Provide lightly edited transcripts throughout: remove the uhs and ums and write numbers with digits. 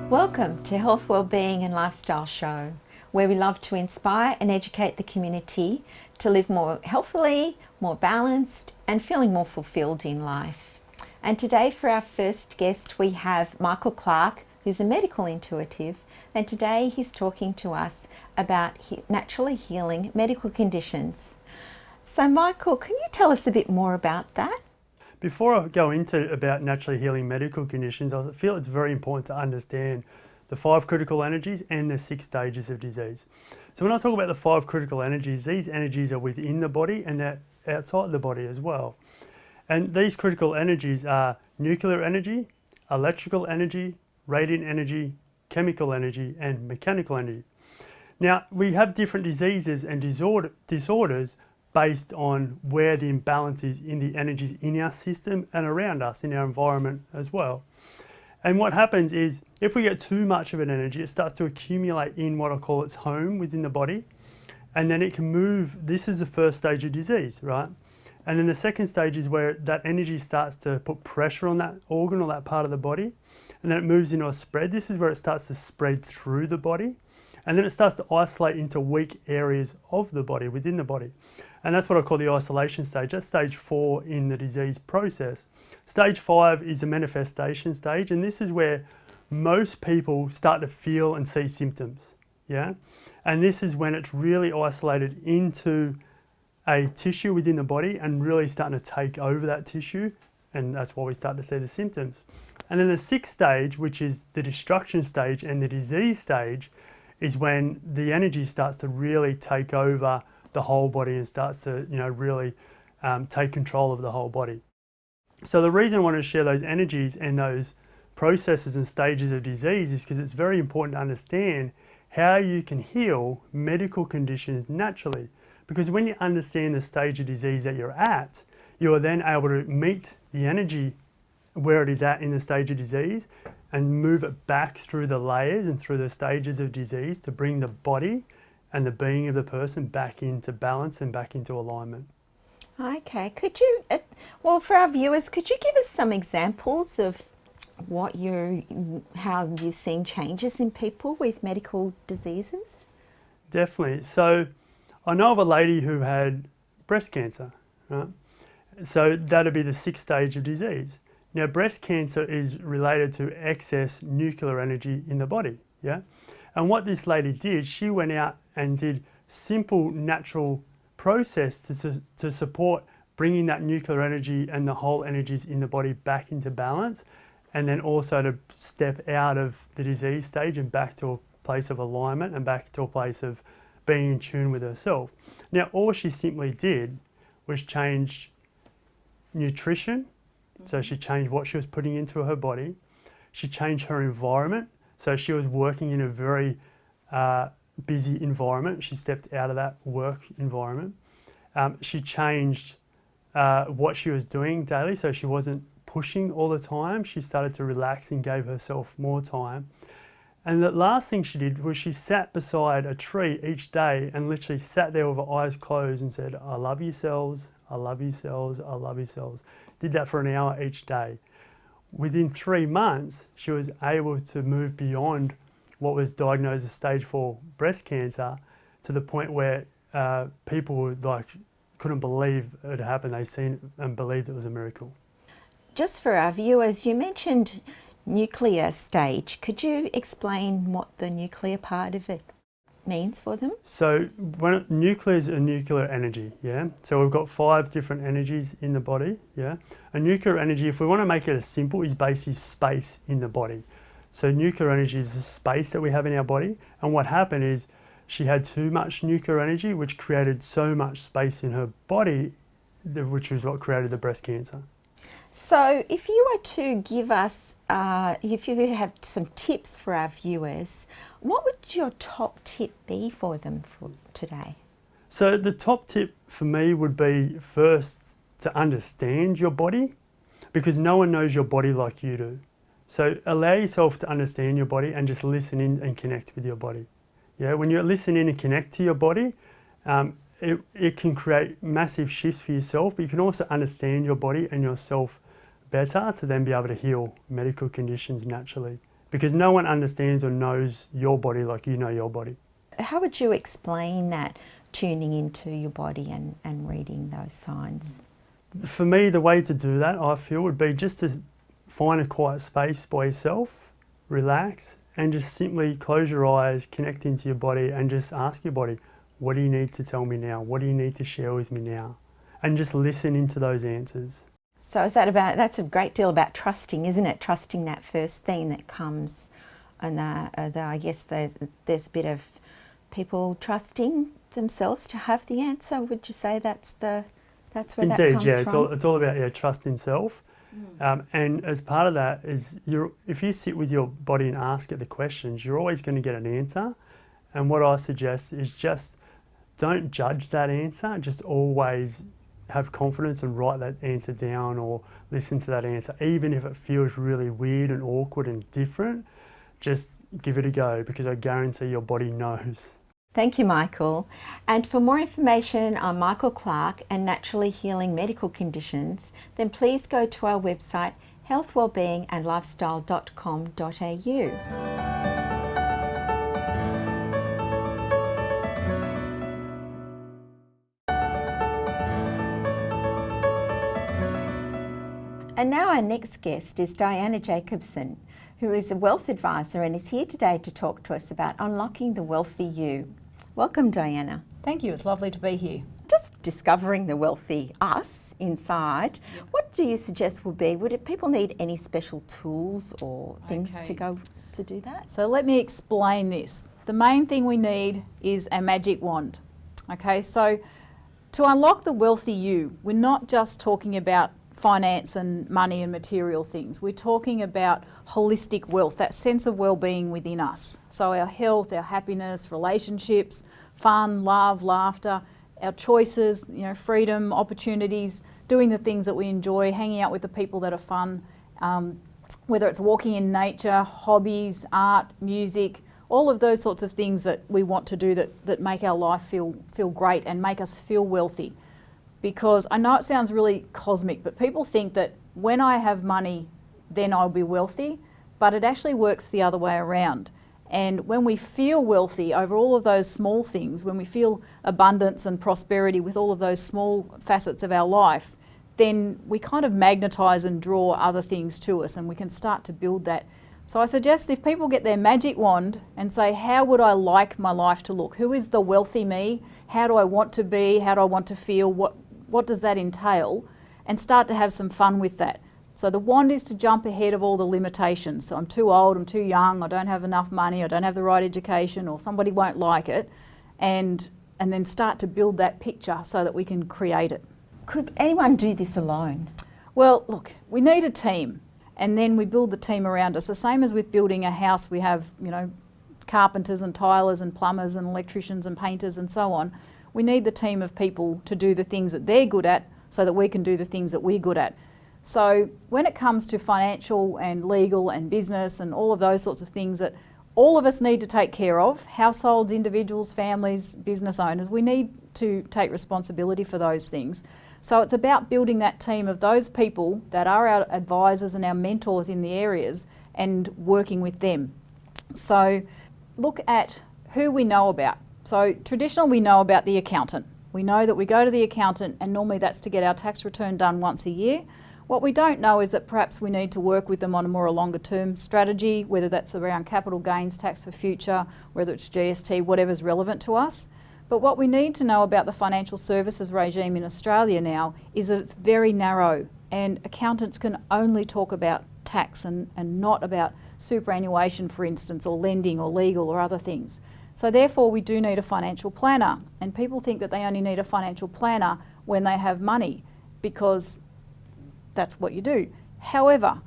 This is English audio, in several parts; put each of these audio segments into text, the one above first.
Welcome to Health, Wellbeing and Lifestyle Show, where we love to inspire and educate the community to live more healthily, more balanced and feeling more fulfilled in life. And today for our first guest we have Michael Clark, who's a medical intuitive, and today he's talking to us about naturally healing medical conditions. So Michael, can you tell us a bit more about that? Before I go into about naturally healing medical conditions, I feel it's very important to understand the 5 critical energies and the 6 stages of disease. So when I talk about the 5 critical energies, these energies are within the body and they're outside the body as well. And these critical energies are nuclear energy, electrical energy, radiant energy, chemical energy, and mechanical energy. Now, we have different diseases and disorders based on where the imbalance is in the energies in our system and around us, in our environment as well. And what happens is, if we get too much of an energy, it starts to accumulate in what I call its home within the body, and then it can move. This is the first stage of disease, right? And then the second stage is where that energy starts to put pressure on that organ or that part of the body, and then it moves into a spread. This is where it starts to spread through the body, and then it starts to isolate into weak areas of the body, within the body. And that's what I call the isolation stage. That's stage 4 in the disease process. Stage 5 is the manifestation stage, and this is where most people start to feel and see symptoms, yeah? And this is when it's really isolated into a tissue within the body and really starting to take over that tissue, and that's why we start to see the symptoms. And then the 6th stage, which is the destruction stage and the disease stage, is when the energy starts to really take over the whole body and starts to, really take control of the whole body. So the reason I want to share those energies and those processes and stages of disease is because it's very important to understand how you can heal medical conditions naturally. Because when you understand the stage of disease that you're at, you are then able to meet the energy where it is at in the stage of disease and move it back through the layers and through the stages of disease to bring the body and the being of the person back into balance and back into alignment. Okay, could you, for our viewers, could you give us some examples of how you've seen changes in people with medical diseases? Definitely. So I know of a lady who had breast cancer, right? So that'd be the 6th stage of disease. Now, breast cancer is related to excess nuclear energy in the body, yeah? And what this lady did, she went out and did simple natural process to support bringing that nuclear energy and the whole energies in the body back into balance, and then also to step out of the disease stage and back to a place of alignment and back to a place of being in tune with herself. Now, all she simply did was change nutrition. So she changed what she was putting into her body. She changed her environment. So she was working in a very busy environment. She stepped out of that work environment. She changed what she was doing daily, so she wasn't pushing all the time. She started to relax and gave herself more time. And the last thing she did was she sat beside a tree each day and literally sat there with her eyes closed and said, "I love you cells, I love you cells, I love you cells." Did that for an hour each day. Within 3 months, she was able to move beyond what was diagnosed as stage 4 breast cancer to the point where people couldn't believe it had happened. They seen it and believed it was a miracle. Just for our viewers, you mentioned nuclear stage. Could you explain what the nuclear part of it means for them? So nuclear is a nuclear energy, yeah? So we've got 5 different energies in the body, yeah? A nuclear energy, if we want to make it as simple, is basically space in the body. So nuclear energy is the space that we have in our body, and what happened is she had too much nuclear energy, which created so much space in her body, which is what created the breast cancer. So if you were to give us, if you have some tips for our viewers, what would your top tip be for them for today? So the top tip for me would be first to understand your body, because no one knows your body like you do. So allow yourself to understand your body and just listen in and connect with your body. Yeah, when you listen in and connect to your body, it can create massive shifts for yourself, but you can also understand your body and yourself better to then be able to heal medical conditions naturally. because no one understands or knows your body like you know your body. How would you explain that, tuning into your body and reading those signs? For me, the way to do that, I feel, would be just to find a quiet space by yourself, relax, and just simply close your eyes, connect into your body, and just ask your body, what do you need to tell me now? What do you need to share with me now? And just listen into those answers. So is that about, that's a great deal about trusting, isn't it? Trusting that first thing that comes, and I guess there's a bit of people trusting themselves to have the answer. Would you say that's where that comes from? It's all about trust in self. And as part of that is, if you sit with your body and ask it the questions, you're always going to get an answer. And what I suggest is just don't judge that answer, just always have confidence and write that answer down or listen to that answer. Even if it feels really weird and awkward and different, just give it a go, because I guarantee your body knows. Thank you, Michael. And for more information on Michael Clark and naturally healing medical conditions, then please go to our website healthwellbeingandlifestyle.com.au. And now our next guest is Diana Jacobson, who is a wealth advisor and is here today to talk to us about unlocking the wealthy you. Welcome, Diana. Thank you, it's lovely to be here. Just discovering the wealthy us inside, what do you suggest would people need any special tools or things to go to do that? So let me explain this. The main thing we need is a magic wand. Okay, so to unlock the wealthy you, we're not just talking about finance and money and material things. We're talking about holistic wealth, that sense of well-being within us. So our health, our happiness, relationships, fun, love, laughter, our choices, freedom, opportunities, doing the things that we enjoy, hanging out with the people that are fun, whether it's walking in nature, hobbies, art, music, all of those sorts of things that we want to do that make our life feel great and make us feel wealthy. Because I know it sounds really cosmic, but people think that when I have money, then I'll be wealthy, but it actually works the other way around. And when we feel wealthy over all of those small things, when we feel abundance and prosperity with all of those small facets of our life, then we kind of magnetise and draw other things to us, and we can start to build that. So I suggest if people get their magic wand and say, how would I like my life to look? Who is the wealthy me? How do I want to be? How do I want to feel? What does that entail? And start to have some fun with that. So the wand is to jump ahead of all the limitations. So I'm too old, I'm too young, I don't have enough money, I don't have the right education, or somebody won't like it, and then start to build that picture so that we can create it. Could anyone do this alone? Well, look, we need a team, and then we build the team around us. The same as with building a house, we have, carpenters and tilers and plumbers and electricians and painters and so on. We need the team of people to do the things that they're good at so that we can do the things that we're good at. So when it comes to financial and legal and business and all of those sorts of things that all of us need to take care of, households, individuals, families, business owners, we need to take responsibility for those things. So it's about building that team of those people that are our advisors and our mentors in the areas and working with them. So look at who we know about. So traditionally we know about the accountant. We know that we go to the accountant and normally that's to get our tax return done once a year. What we don't know is that perhaps we need to work with them on a more longer term strategy, whether that's around capital gains tax for future, whether it's GST, whatever's relevant to us. But what we need to know about the financial services regime in Australia now is that it's very narrow, and accountants can only talk about tax and not about superannuation, for instance, or lending or legal or other things. So therefore we do need a financial planner, and people think that they only need a financial planner when they have money, because that's what you do. However,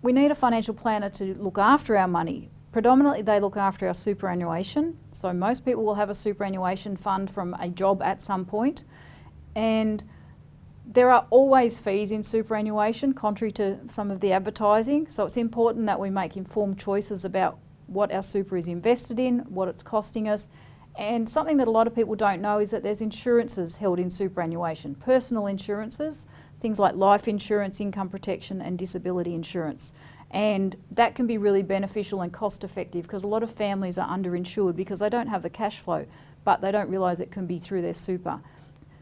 we need a financial planner to look after our money. Predominantly they look after our superannuation. So most people will have a superannuation fund from a job at some point. And there are always fees in superannuation, contrary to some of the advertising. So it's important that we make informed choices about what our super is invested in, what it's costing us. And something that a lot of people don't know is that there's insurances held in superannuation, personal insurances, things like life insurance, income protection and disability insurance. And that can be really beneficial and cost effective, because a lot of families are underinsured because they don't have the cash flow, but they don't realise it can be through their super.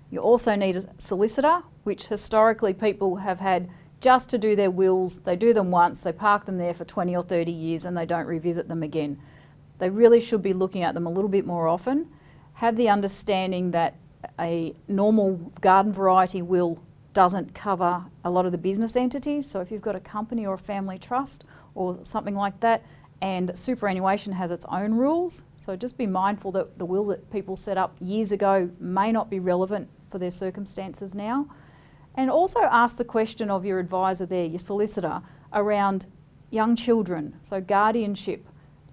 You also need a solicitor, which historically people have had just to do their wills. They do them once, they park them there for 20 or 30 years and they don't revisit them again. They really should be looking at them a little bit more often. Have the understanding that a normal garden variety will doesn't cover a lot of the business entities. So if you've got a company or a family trust or something like that, and superannuation has its own rules, so just be mindful that the will that people set up years ago may not be relevant for their circumstances now. And also ask the question of your advisor there, your solicitor, around young children, so guardianship,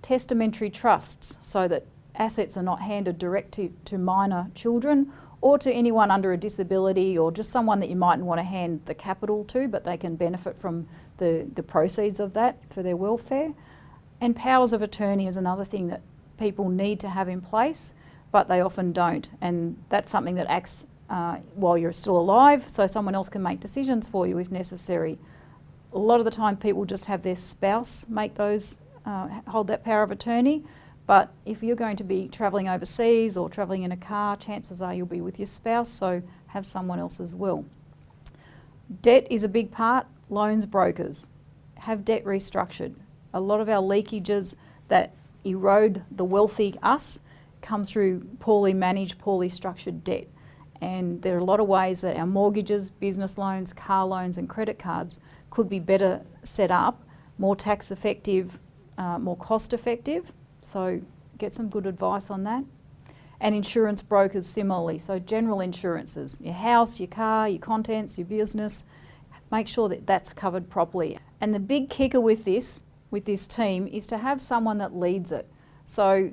testamentary trusts, so that assets are not handed direct to minor children or to anyone under a disability, or just someone that you mightn't want to hand the capital to, but they can benefit from the proceeds of that for their welfare. And powers of attorney is another thing that people need to have in place, but they often don't. And that's something that acts while you're still alive, so someone else can make decisions for you if necessary. A lot of the time people just have their spouse make those, hold that power of attorney. But if you're going to be travelling overseas or travelling in a car, chances are you'll be with your spouse, so have someone else as well. Debt is a big part. Loans brokers. Have debt restructured. A lot of our leakages that erode the wealthy us come through poorly managed, poorly structured debt. And there are a lot of ways that our mortgages, business loans, car loans and credit cards could be better set up, more tax effective, more cost effective. So get some good advice on that. And insurance brokers similarly, so general insurances, your house, your car, your contents, your business, make sure that that's covered properly. And the big kicker with this team is to have someone that leads it. So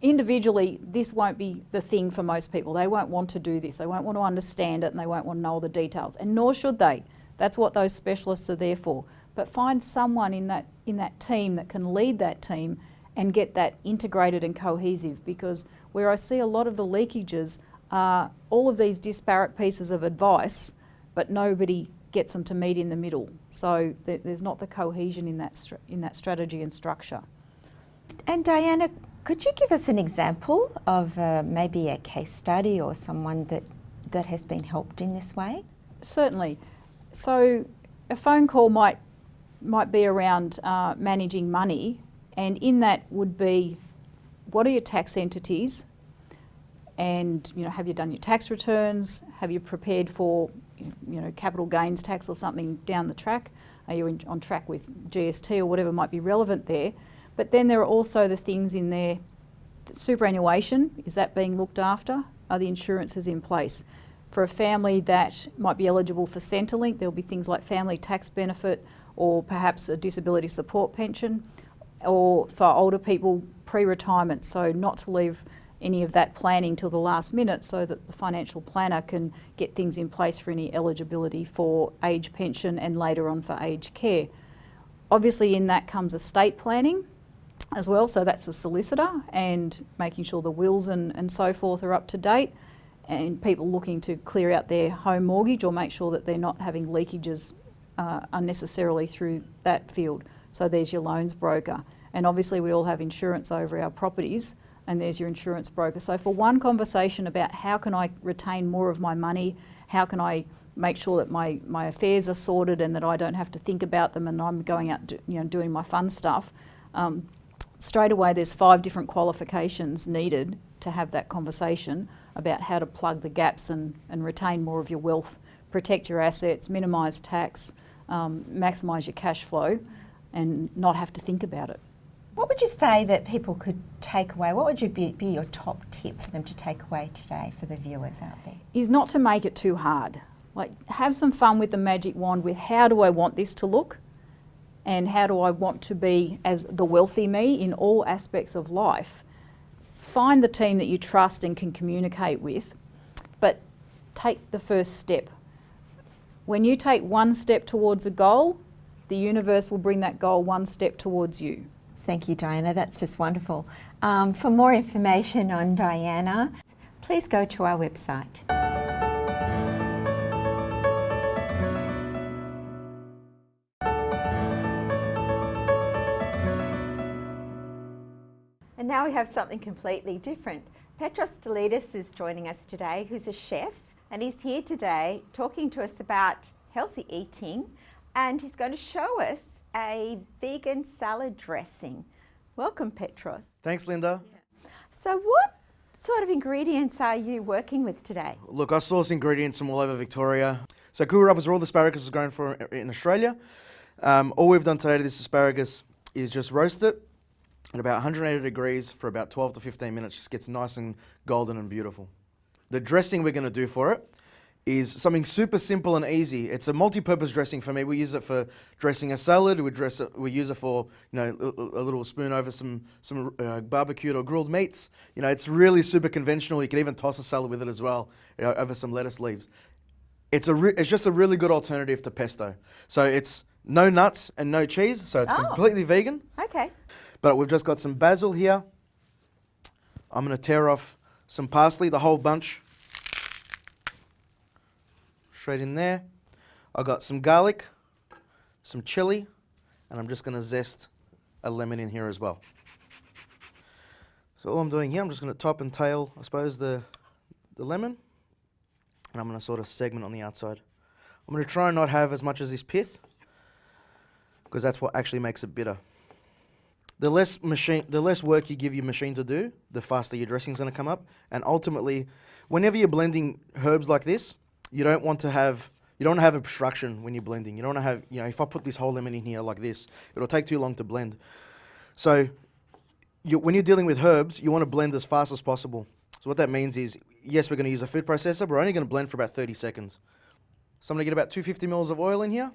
individually, this won't be the thing for most people. They won't want to do this. They won't want to understand it and they won't want to know all the details, and nor should they. That's what those specialists are there for. But find someone in that team that can lead that team and get that integrated and cohesive, because where I see a lot of the leakages are all of these disparate pieces of advice, but nobody gets them to meet in the middle. So there's not the cohesion in that strategy and structure. And Diana, could you give us an example of maybe a case study or someone that has been helped in this way? Certainly. So a phone call might be around managing money, and in that would be, what are your tax entities? And have you done your tax returns? Have you prepared for capital gains tax or something down the track? Are you on track with GST or whatever might be relevant there? But then there are also the things in there. Superannuation, is that being looked after? Are the insurances in place? For a family that might be eligible for Centrelink, there'll be things like family tax benefit or perhaps a disability support pension, or for older people, pre-retirement, so not to leave any of that planning till the last minute, so that the financial planner can get things in place for any eligibility for age pension and later on for aged care. Obviously in that comes estate planning as well, so that's the solicitor and making sure the wills and so forth are up to date, and people looking to clear out their home mortgage or make sure that they're not having leakages unnecessarily through that field. So there's your loans broker. And obviously we all have insurance over our properties, and there's your insurance broker. So for one conversation about how can I retain more of my money, how can I make sure that my affairs are sorted and that I don't have to think about them and I'm going out doing my fun stuff, straight away there's 5 different qualifications needed to have that conversation about how to plug the gaps and retain more of your wealth, protect your assets, minimise tax, maximise your cash flow, and not have to think about it. What would you say that people could take away? What would be your top tip for them to take away today for the viewers out there? Is not to make it too hard. Like, have some fun with the magic wand with how do I want this to look, and how do I want to be as the wealthy me in all aspects of life. Find the team that you trust and can communicate with, but take the first step. When you take one step towards a goal, the universe will bring that goal one step towards you. Thank you, Diana. That's just wonderful. For more information on Diana, please go to our website. And now we have something completely different. Petros Delitis is joining us today, who's a chef, and he's here today talking to us about healthy eating, and he's going to show us a vegan salad dressing. Welcome, Petros. Thanks, Linda. So what sort of ingredients are you working with today? Look, I source ingredients from all over Victoria. So Kookaburras are all the asparagus is grown for in Australia. All we've done today to this asparagus is just roast it at about 180 degrees for about 12 to 15 minutes. Just gets nice and golden and beautiful. The dressing we're going to do for it is something super simple and easy. It's a multi-purpose dressing for me. We use it for dressing a salad. We use it for, you know, a little spoon over some barbecued or grilled meats. You know, it's really super conventional. You can even toss a salad with it as well, you know, over some lettuce leaves. It's just a really good alternative to pesto. So it's no nuts and no cheese, so it's completely vegan. Okay. But we've just got some basil here. I'm going to tear off some parsley, the whole bunch. Straight in there. I've got some garlic, some chili, and I'm just going to zest a lemon in here as well. So all I'm doing here, I'm just going to top and tail, I suppose, the lemon. And I'm going to sort of segment on the outside. I'm going to try and not have as much as this pith, because that's what actually makes it bitter. The less work you give your machine to do, the faster your dressing's going to come up. And ultimately, whenever you're blending herbs like this, you don't want to have obstruction when you're blending. You don't want to have, you know, if I put this whole lemon in here like this, it'll take too long to blend. So when you're dealing with herbs, you want to blend as fast as possible. So what that means is, yes, we're going to use a food processor, but we're only going to blend for about 30 seconds. So I'm going to get about 250 mils of oil in here,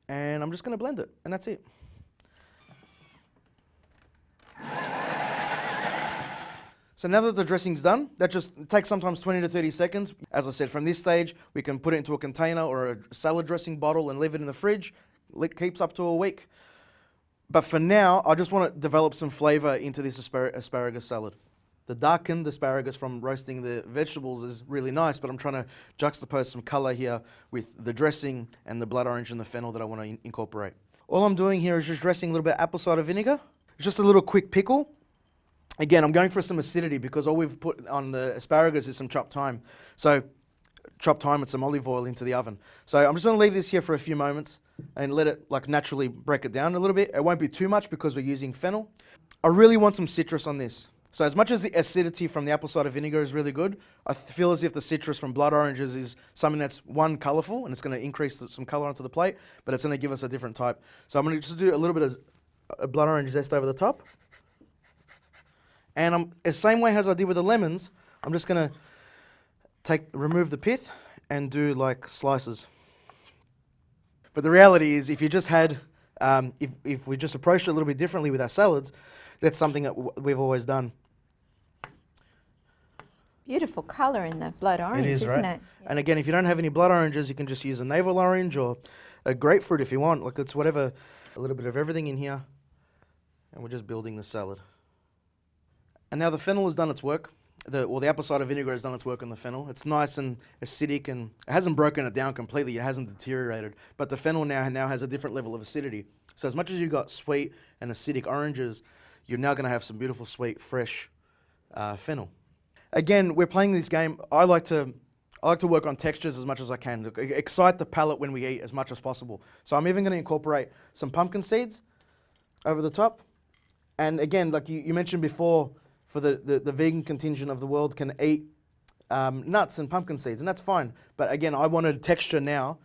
and I'm just going to blend it, and that's it. So now that the dressing's done, that just takes sometimes 20 to 30 seconds. As I said, from this stage, we can put it into a container or a salad dressing bottle and leave it in the fridge. It keeps up to a week. But for now, I just want to develop some flavor into this asparagus salad. The darkened asparagus from roasting the vegetables is really nice, but I'm trying to juxtapose some color here with the dressing and the blood orange and the fennel that I want to incorporate. All I'm doing here is just dressing a little bit of apple cider vinegar. Just a little quick pickle. Again, I'm going for some acidity because all we've put on the asparagus is some chopped thyme. So chopped thyme and some olive oil into the oven. So I'm just going to leave this here for a few moments and let it like naturally break it down a little bit. It won't be too much because we're using fennel. I really want some citrus on this. So as much as the acidity from the apple cider vinegar is really good, I feel as if the citrus from blood oranges is something that's, one, colourful, and it's going to increase some colour onto the plate, but it's going to give us a different type. So I'm going to just do a little bit of blood orange zest over the top. And the same way as I did with the lemons, I'm just going to remove the pith and do like slices. But the reality is, if you just had, if we just approached it a little bit differently with our salads, that's something that we've always done. Beautiful colour in the blood orange, isn't it? Yeah. And again, if you don't have any blood oranges, you can just use a navel orange or a grapefruit if you want. Like, it's whatever, a little bit of everything in here. And we're just building the salad. And now the fennel has done its work. The apple cider vinegar has done its work on the fennel. It's nice and acidic, and it hasn't broken it down completely. It hasn't deteriorated. But the fennel now has a different level of acidity. So as much as you've got sweet and acidic oranges, you're now going to have some beautiful, sweet, fresh fennel. Again, we're playing this game. I like to work on textures as much as I can. Excite the palate when we eat as much as possible. So I'm even going to incorporate some pumpkin seeds over the top. And again, like you mentioned before, for the vegan contingent of the world can eat nuts and pumpkin seeds, and that's fine. But again, I wanted texture now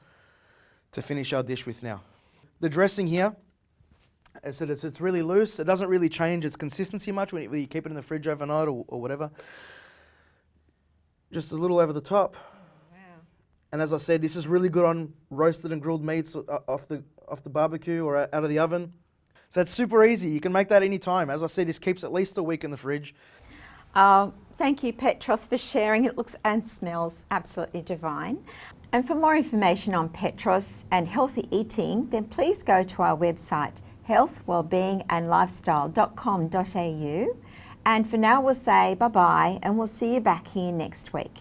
to finish our dish with now. The dressing here, I said it's really loose. It doesn't really change its consistency much when you keep it in the fridge overnight or whatever. Just a little over the top. Wow. And as I said, this is really good on roasted and grilled meats off the barbecue or out of the oven. So it's super easy. You can make that any time. As I said, this keeps at least a week in the fridge. Thank you, Petros, for sharing. It looks and smells absolutely divine. And for more information on Petros and healthy eating, then please go to our website, healthwellbeingandlifestyle.com.au. And for now, we'll say bye-bye, and we'll see you back here next week.